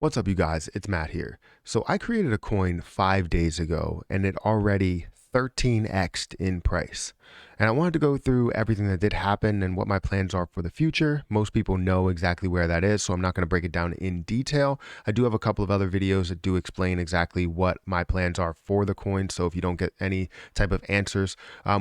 What's up, you guys? It's Matt here. So I created a coin 5 days ago and it already 13x'd in price. And I wanted to go through everything that did happen and what my plans are for the future. Most people know exactly where that is, so I'm not going to break it down in detail. I do have a couple of other videos that do explain exactly what my plans are for the coin. So if you don't get any type of answers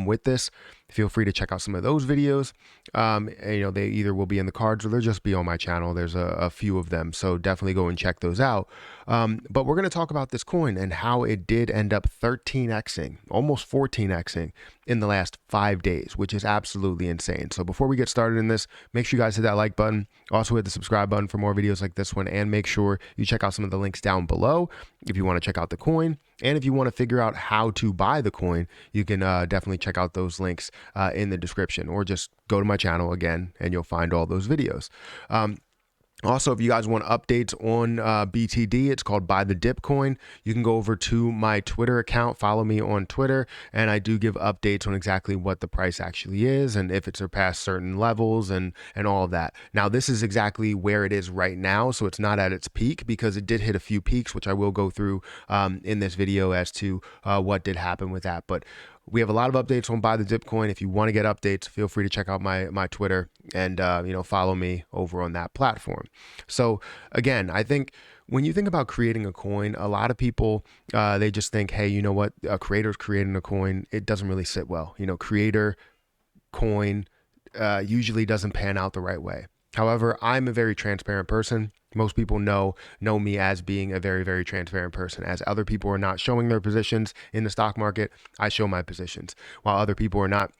with this, feel free to check out some of those videos. And, they either will be in the cards or they'll just be on my channel. There's a few of them, so definitely go and check those out. But we're going to talk about this coin and how it did end up 13xing, almost 14xing in the last 5 days, which is absolutely insane. So before we get started in this, make sure you guys hit that like button. Also hit the subscribe button for more videos like this one, and make sure you check out some of the links down below if you want to check out the coin. And if you want to figure out how to buy the coin, you can definitely check out those links in the description, or just go to my channel again and you'll find all those videos. Also, if you guys want updates on BTD, it's called Buy the Dip coin. You can go over to my Twitter account, follow me on Twitter, and I do give updates on exactly what the price actually is and if it surpassed certain levels and all of that. Now, this is exactly where it is right now, so it's not at its peak because it did hit a few peaks, which I will go through in this video as to what did happen with that. But we have a lot of updates on Buy the Dip coin. If you want to get updates, feel free to check out my Twitter and follow me over on that platform. So again, I think when you think about creating a coin, a lot of people they just think, hey, you know what, a creator's creating a coin, it doesn't really sit well. Creator coin usually doesn't pan out the right way. However, I'm a very transparent person. Most people know me as being a very, very transparent person. As other people are not showing their positions in the stock market, I show my positions. While other people are not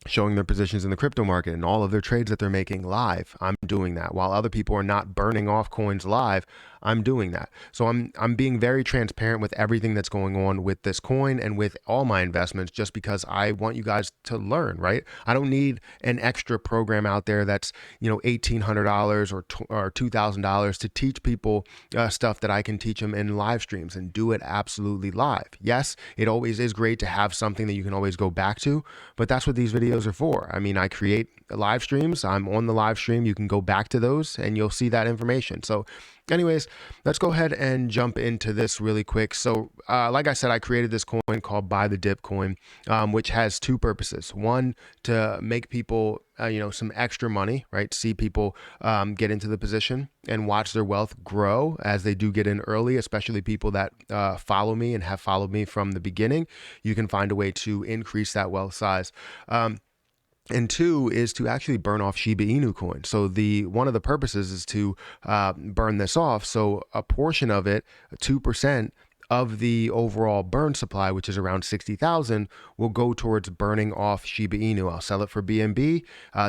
showing their positions in the crypto market and all of their trades that they're making live, I'm doing that. While other people are not burning off coins live, I'm doing that. So I'm being very transparent with everything that's going on with this coin and with all my investments, just because I want you guys to learn, right? I don't need an extra program out there that's, $1,800 or $2,000 to teach people stuff that I can teach them in live streams and do it absolutely live. Yes, it always is great to have something that you can always go back to, but that's what these videos are for. I mean, I create live streams. I'm on the live stream. You can go back to those and you'll see that information. So anyways, let's go ahead and jump into this really quick. So like I said, I created this coin called Buy the Dip coin, which has two purposes. One, to make people some extra money, right? See people get into the position and watch their wealth grow as they do get in early, especially people that follow me and have followed me from the beginning. You can find a way to increase that wealth size. And two is to actually burn off Shiba Inu coin. So one of the purposes is to burn this off. So a portion of it, 2% of the overall burn supply, which is around 60,000, will go towards burning off Shiba Inu. I'll sell it for BNB,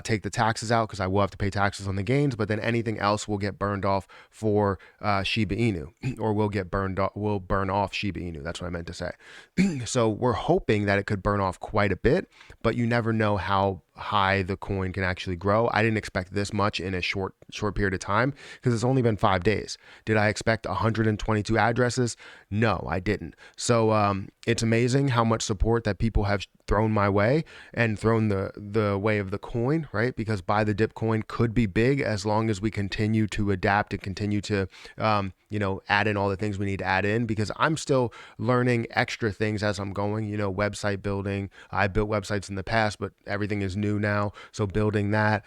take the taxes out because I will have to pay taxes on the gains, but then anything else will get burned off for Shiba Inu, or will burn off Shiba Inu. That's what I meant to say. So we're hoping that it could burn off quite a bit, but you never know how high the coin can actually grow. I didn't expect this much in a short period of time because it's only been 5 days. Did I expect 122 addresses? No, I didn't. So it's amazing how much support that people have thrown my way and thrown the way of the coin, right? Because Buy the Dip coin could be big as long as we continue to adapt and continue to add in all the things we need to add in, because I'm still learning extra things as I'm going, website building. I built websites in the past, but everything is new now. So building that,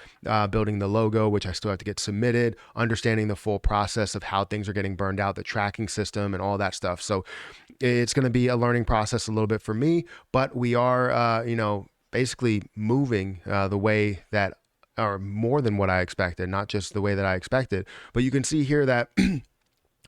building the logo, which I still have to get submitted, understanding the full process of how things are getting burned out, the tracking system and all that stuff. So it's going to be a learning process a little bit for me, but we are, basically moving the way that, or more than what I expected, not just the way that I expected. But you can see here that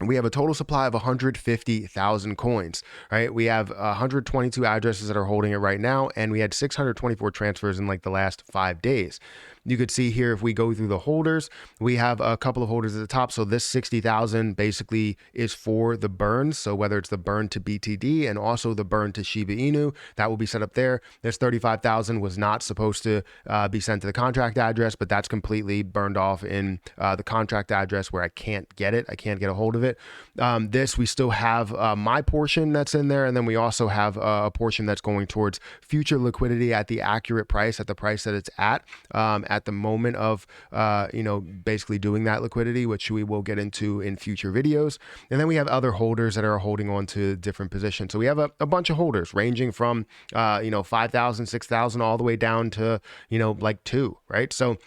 we have a total supply of 150,000 coins, right? We have 122 addresses that are holding it right now, and we had 624 transfers in like the last 5 days. You could see here, if we go through the holders, we have a couple of holders at the top. So this 60,000 basically is for the burns. So whether it's the burn to BTD and also the burn to Shiba Inu, that will be set up there. This 35,000 was not supposed to be sent to the contract address, but that's completely burned off in the contract address where I can't get it. I can't get a hold of it. This, we still have my portion that's in there. And then we also have a portion that's going towards future liquidity at the accurate price, at the price that it's at at the moment of, basically doing that liquidity, which we will get into in future videos. And then we have other holders that are holding on to different positions. So we have a bunch of holders ranging from, 5,000, 6,000, all the way down to, like 2, right? So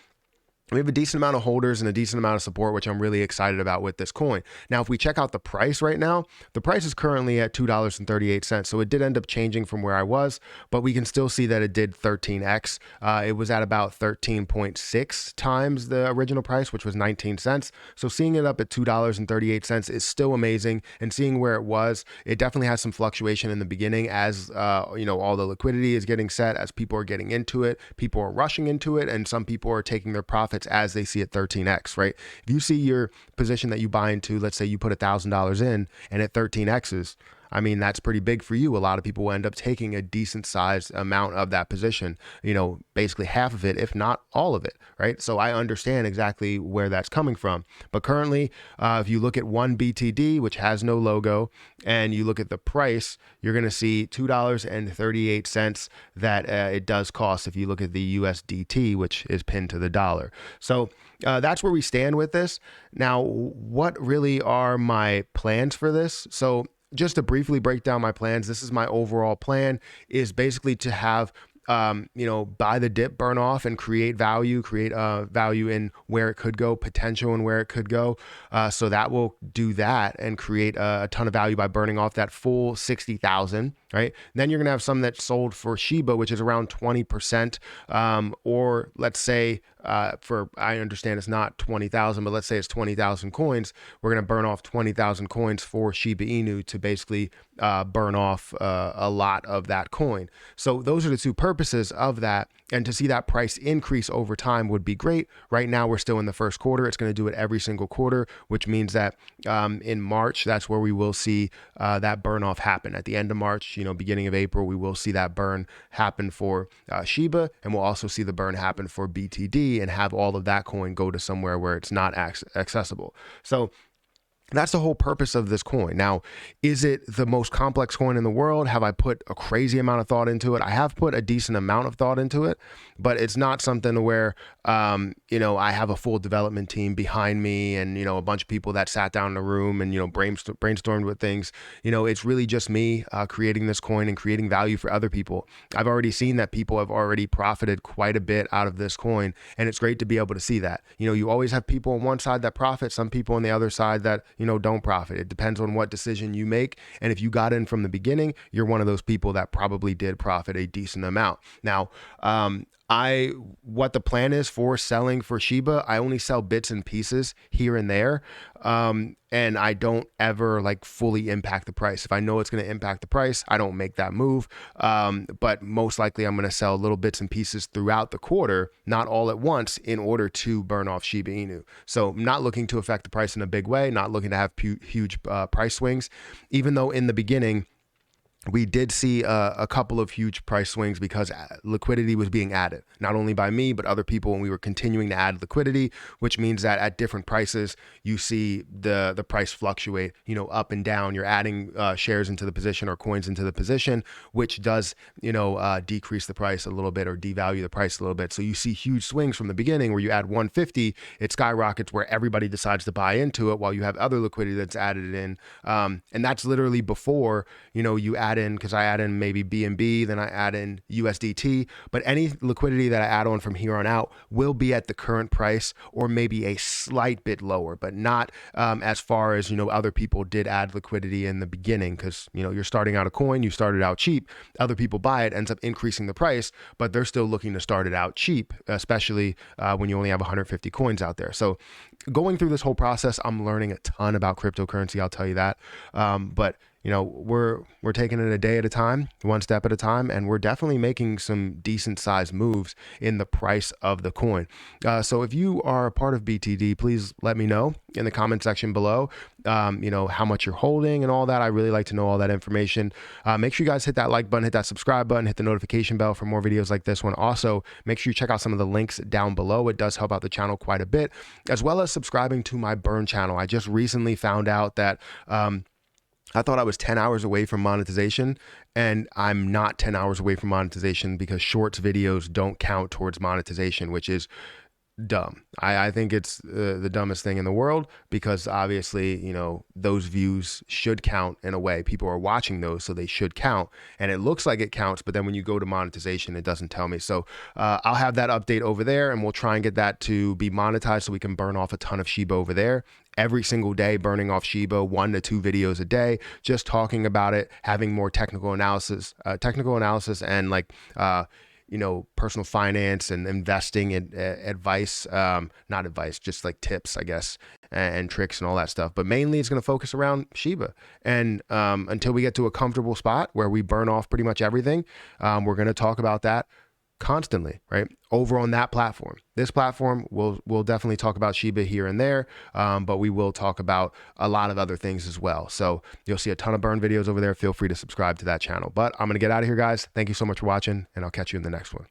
we have a decent amount of holders and a decent amount of support, which I'm really excited about with this coin. Now, if we check out the price right now, the price is currently at $2.38. So it did end up changing from where I was, but we can still see that it did 13x. It was at about 13.6 times the original price, which was 19 cents. So seeing it up at $2.38 is still amazing. And seeing where it was, it definitely has some fluctuation in the beginning as, all the liquidity is getting set, as people are getting into it, people are rushing into it, and some people are taking their profits as they see it 13x, right? If you see your position that you buy into, let's say you put $1,000 in and it 13x's, I mean, that's pretty big for you. A lot of people will end up taking a decent sized amount of that position, basically half of it, if not all of it, right? So I understand exactly where that's coming from. But currently, if you look at one BTD, which has no logo, and you look at the price, you're going to see $2.38 that it does cost if you look at the USDT, which is pinned to the dollar. So that's where we stand with this. Now, what really are my plans for this? So just to briefly break down my plans, this is my overall plan, is basically to have, buy the dip, burn off, and create value in where it could go, potential in where it could go. So that will do that and create a ton of value by burning off that full 60,000, right? Then you're going to have some that's sold for Shiba, which is around 20%, or let's say, I understand it's not 20,000, but let's say it's 20,000 coins. We're going to burn off 20,000 coins for Shiba Inu to basically burn off a lot of that coin. So those are the two purposes of that. And to see that price increase over time would be great. Right now, we're still in the first quarter. It's going to do it every single quarter, which means that in March, that's where we will see that burn off happen. At the end of March, beginning of April, we will see that burn happen for Shiba, and we'll also see the burn happen for BTD and have all of that coin go to somewhere where it's not accessible. So that's the whole purpose of this coin. Now, is it the most complex coin in the world? Have I put a crazy amount of thought into it? I have put a decent amount of thought into it, but it's not something where, I have a full development team behind me and, a bunch of people that sat down in a room and, brainstormed with things. It's really just me creating this coin and creating value for other people. I've already seen that people have already profited quite a bit out of this coin, and it's great to be able to see that. You always have people on one side that profit, some people on the other side that, don't profit. It depends on what decision you make. And if you got in from the beginning, you're one of those people that probably did profit a decent amount. Now, what the plan is for selling for Shiba, I only sell bits and pieces here and there. And I don't ever fully impact the price. If I know it's going to impact the price, I don't make that move. But most likely I'm going to sell little bits and pieces throughout the quarter, not all at once, in order to burn off Shiba Inu. So I'm not looking to affect the price in a big way, not looking to have huge price swings, even though in the beginning, we did see a couple of huge price swings because liquidity was being added, not only by me, but other people, and we were continuing to add liquidity, which means that at different prices, you see the price fluctuate, up and down. You're adding shares into the position or coins into the position, which does, decrease the price a little bit or devalue the price a little bit. So you see huge swings from the beginning where you add 150, it skyrockets where everybody decides to buy into it while you have other liquidity that's added in. And that's literally before, you add in, because I add in maybe BNB, then I add in USDT, but any liquidity that I add on from here on out will be at the current price or maybe a slight bit lower, but not as far as, other people did add liquidity in the beginning, because, you're starting out a coin, you started out cheap, other people buy it, ends up increasing the price, but they're still looking to start it out cheap, especially when you only have 150 coins out there. So going through this whole process, I'm learning a ton about cryptocurrency, I'll tell you that. But we're taking it a day at a time, one step at a time, and we're definitely making some decent sized moves in the price of the coin. So if you are a part of BTD, please let me know in the comment section below, how much you're holding and all that. I really like to know all that information. Make sure you guys hit that like button, hit that subscribe button, hit the notification bell for more videos like this one. Also, make sure you check out some of the links down below. It does help out the channel quite a bit, as well as subscribing to my burn channel. I just recently found out that, I thought I was 10 hours away from monetization, and I'm not 10 hours away from monetization because shorts videos don't count towards monetization, which is dumb. I think it's the dumbest thing in the world because obviously, you know, those views should count in a way. People are watching those, so they should count. And it looks like it counts, but then when you go to monetization, it doesn't tell me. So I'll have that update over there, and we'll try and get that to be monetized so we can burn off a ton of Shiba over there. Every single day, burning off Shiba, 1 to 2 videos a day, just talking about it, having more technical analysis, and like, you know, personal finance and investing and advice, not advice, just like tips, I guess, and tricks and all that stuff. But mainly it's going to focus around Shiba. And until we get to a comfortable spot where we burn off pretty much everything, we're going to talk about that constantly, right? Over on that platform. This platform, we'll definitely talk about Shiba here and there, but we will talk about a lot of other things as well. So you'll see a ton of burn videos over there. Feel free to subscribe to that channel. But I'm going to get out of here, guys. Thank you so much for watching, and I'll catch you in the next one.